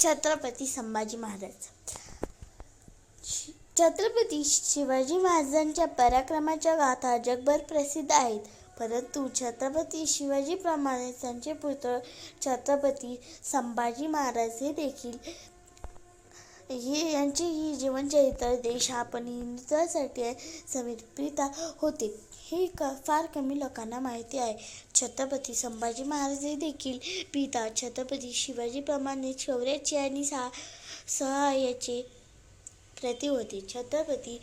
छत्रपती संभाजी महाराज. छत्रपती शिवाजी महाराजांच्या पराक्रमाच्या गाथा जगभर प्रसिद्ध आहेत. परंतु छत्रपती शिवाजीप्रमाणे त्यांचे पुत्र छत्रपती संभाजी महाराज हे देखील यांचेही जीवनचरित्र देश आपण हिंदुत्वासाठी समर्पित होते हे फार कमी लोकांना माहिती आहे. छत्रपती संभाजी महाराज हे देखील पिता छत्रपती शिवाजीप्रमाणे शौर्याचे आणि साहसाचे प्रतीक होते. छत्रपती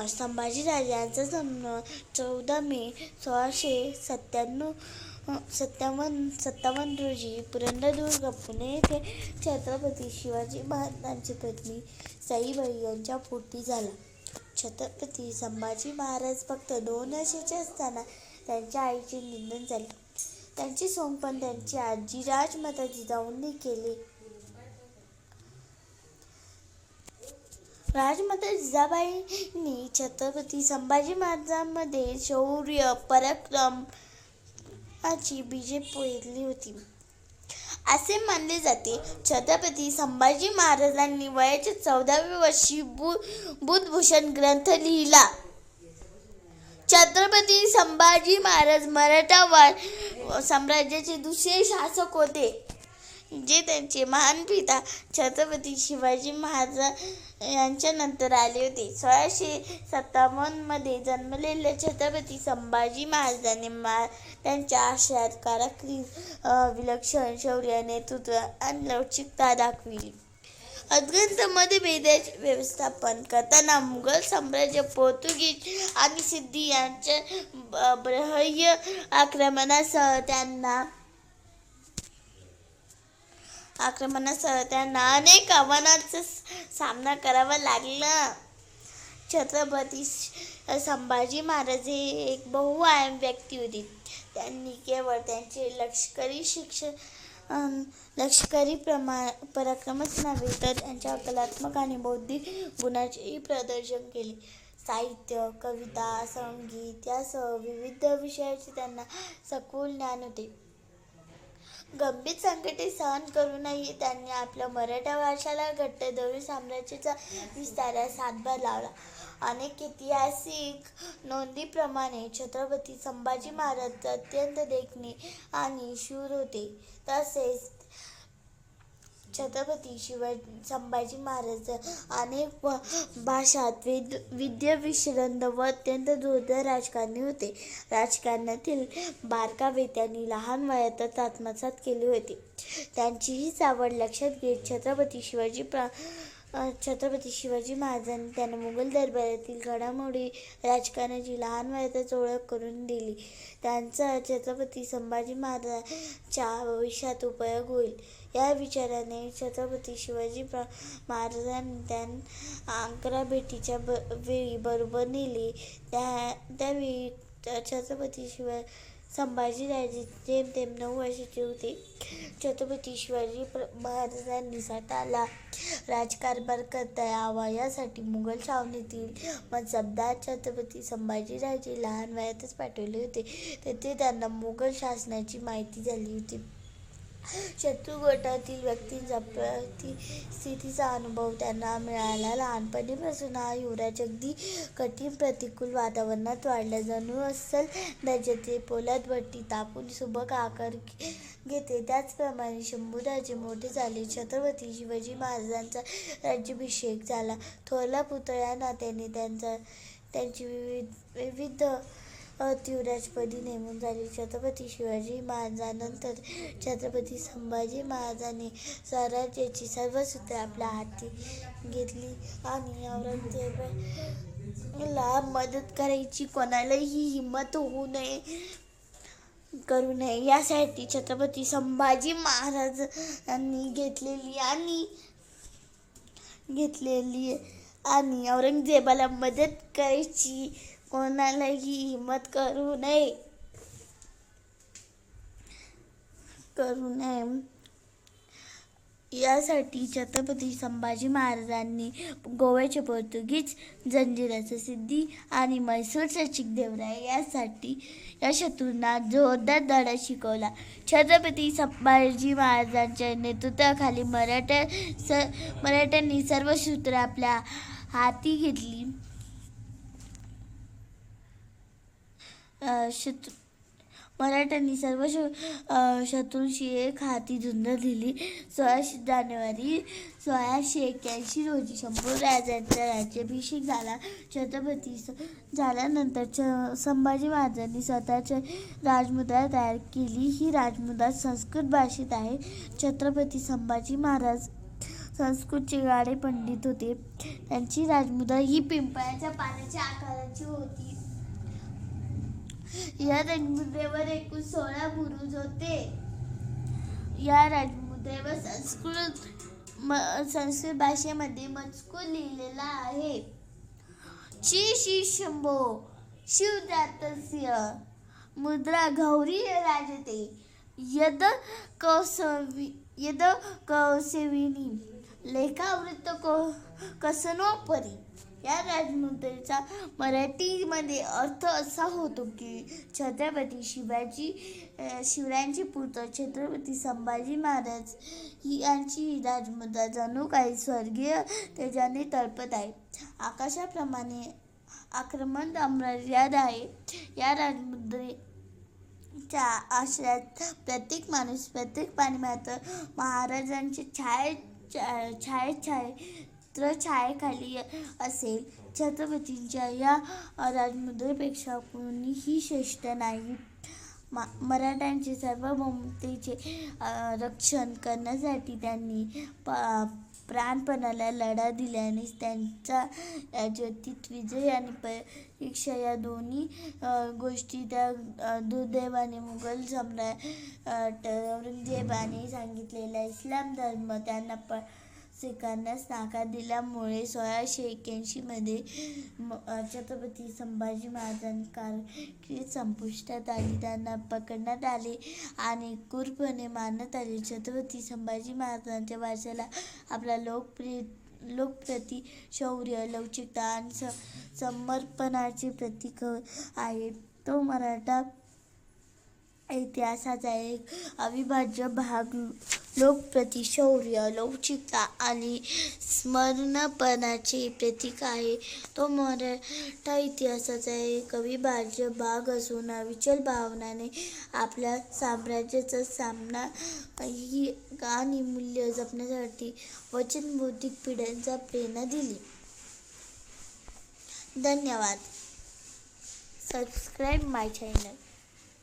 संभाजीराजे यांचा जन्म 14 मे 1657 रोजी पुरंदरदुर्ग पुणे येथे छत्रपती शिवाजी महाराजांची पत्नी सईबाई यांच्या पोटी झाला. छत्रपती संभाजी महाराज फक्त 2 वर्षाचे असताना त्यांच्या आईचे निधन झाले. त्यांचे सोंगपण त्यांची आजी राजमाता जिजाऊंनी केले. राजमाता जिजाबाईंनी छत्रपती संभाजी महाराजांमध्ये शौर्य पराक्रमाची बीजे पेरली होती असे मानले जाते. छत्रपती संभाजी महाराजांनी वयाच्या 14व्या वर्षी बुधभूषण ग्रंथ लिहिला. छत्रपती संभाजी महाराज मराठा साम्राज्याचे दुसरे शासक होते जे त्यांचे महान पिता छत्रपती शिवाजी महाराज यांच्यानंतर आले होते. 1657 मध्ये जन्मलेल्या छत्रपती संभाजी महाराजांनी त्यांच्या आशयात कारकिर्दीत विलक्षण शौर्य, नेतृत्व आणि लवचिकता दाखविली. अत्यंत मतभेदाचे व्यवस्थापन करताना मुघल साम्राज्य, पोर्तुगीज आणि सिद्धी यांच्या बाह्य आक्रमणासह त्यांना अनेक आव्हानांचा सामना करावा लागला. छत्रपती संभाजी महाराज हे एक बहुआयामी व्यक्ती होते. त्यांनी केवळ त्यांचे लष्करी पराक्रमच नव्हे तर त्यांच्या कलात्मक आणि बौद्धिक गुणांचेही प्रदर्शन केले. साहित्य, कविता, संगीत यासह विविध विषयाचे त्यांना सखोल ज्ञान होते. गंभीर संकटे सहन करूनही त्यांनी आपल्या मराठा वंशाला घट्ट धरून साम्राज्याच्या विस्तारास हातभार लावला. अनेक ऐतिहासिक नोंदींप्रमाणे छत्रपती संभाजी महाराज अत्यंत देखणे आणि शूर होते. तसेच छत्रपती संभाजी महाराज अनेक भाषात विद्याविशारद व अत्यंत धुरंधर राजकारणी होते. राजकारणातील बारकावे त्यांनी लहान वयातच आत्मसात केले होते. त्यांची हीच आवड लक्षात घेत छत्रपती शिवाजी महाराजांनी त्यांना मुघल दरबारातील घडामोडी, राजकारणाची लहान वयातच ओळख करून दिली. त्यांचा छत्रपती संभाजी महाराजांच्या भविष्यात उपयोग होईल या विचाराने छत्रपती शिवाजी महाराजांनी त्यांना आग्रा भेटीच्या वेळी बरोबर नेले. त्यावेळी छत्रपती संभाजीराजे जेमतेम 9 वर्षाचे होते. छत्रपती शिवाजी महाराजांनी स्वतःला राज्यकारभार करता यावा यासाठी मुघल छावणीतील मनसबदार छत्रपती संभाजीराजे लहान वयातच पाठवले होते. तेथे त्यांना मुघल शासनाची माहिती झाली होती. शत्रू गटातील व्यक्तींचा स्थितीचा अनुभव त्यांना मिळाला. लहानपणीपासून हा युवराज अगदी कठीण प्रतिकूल वातावरणात वाढला. जणू अस्सल दर्जाचे पोलाद भट्टी तापून सुबक आकार घेते त्याचप्रमाणे शंभूराजे मोठे झाले. छत्रपती शिवाजी महाराजांचा राज्याभिषेक झाला. थोरला पुत्र या नात्याने त्यांची विविध युवराजपदी नेमणूक झाली. छत्रपती शिवाजी महाराजांनंतर छत्रपती संभाजी महाराजांनी स्वराज्याची सर्व सूत्रे आपल्या हाती घेतली आणि औरंगजेबाला मदत करायची कोणालाही हिंमत करू नये यासाठी छत्रपती संभाजी महाराजांनी घेतलेली आणि औरंगजेबाला मदत करायची कोणालाही हिंमत करू नये यासाठी छत्रपती संभाजी महाराजांनी गोव्याचे पोर्तुगीज जंजिराचा सिद्धी आणि म्हैसूरचा चिकदेवराय या शत्रूंना जोरदार लढा शिकवला. छत्रपती संभाजी महाराजांच्या नेतृत्वाखाली मराठ्यांनी सर्व सूत्रे आपल्या हाती घेतली. मराठ्यांनी सर्व शत्रूंशी एक हाती झुंज दिली. 16 जानेवारी 1681 रोजी शंभूराजांचा राज्याभिषेक झाला. छत्रपती झाल्यानंतर संभाजी महाराजांनी स्वतःची राजमुद्रा तयार केली. ही राजमुद्रा संस्कृत भाषेत आहे. छत्रपती संभाजी महाराज संस्कृतचे गाढे पंडित होते. त्यांची राजमुद्रा ही पिंपळाच्या पानाच्या आकाराची होती. या राजमुद्रेवर एकूण 16 बुरुज होते. या राजमुद्रेवर संस्कृत भाषेमध्ये मजकूर लिहिलेला आहे. श्री शंभो शिवजातस्य मुद्रा गौरी राजते यद कौसविनी लेखावृत्त कसनोपरी. या राजमुद्रेचा मराठीमध्ये अर्थ असा होतो की छत्रपती शिवरायांचे पुत्र छत्रपती संभाजी महाराज यांची राजमुद्रा जणू काही स्वर्गीय तेजाने तळपत आहे. आकाशाप्रमाणे आक्रमक अमर्यादा आहे. या राजमुद्रेच्या आश्रयात प्रत्येक माणूस प्रत्येक पानिमात्र महाराजांच्या छायेखाली असेल. छत्रपतींच्या या राजमुद्रेपेक्षा कोणीही श्रेष्ठ नाही. मराठ्यांचे सार्वभौमतेचे रक्षण करण्यासाठी त्यांनी प्राणपणाला लढा दिल्याने त्यांचा राज्यातील विजय आणि परीक्षा या दोन्ही गोष्टी त्या दुर्दैवाने मुघल सम्राट औरंगजेबाने सांगितलेला इस्लाम धर्म त्यांना स्वीकारण्यास नकार दिल्यामुळे 1681 मध्ये छत्रपती संभाजी महाराजांची कारकीर्द संपुष्टात आली. त्यांना पकडण्यात आले आणि क्रूरपणे मारण्यात आले. छत्रपती संभाजी महाराजांच्या वारशाला आपला लोकप्रति शौर्य, लवचिकता आणि समर्पणाचे प्रतीक आहे. तो मराठा इतिहासाचा एक अविभाज्य भाग लोकप्रति शौर्य, लवचिकता आणि समर्पणाचे प्रतीक आहे. तो मराठा इतिहासाचा एक अविभाज्य भाग असून अविचल भावनाने आपल्या साम्राज्याचा सामना आणि मूल्य जपण्यासाठी वचनबद्ध पिढ्यांना प्रेरणा दिली. धन्यवाद. सबस्क्राईब माय चॅनल.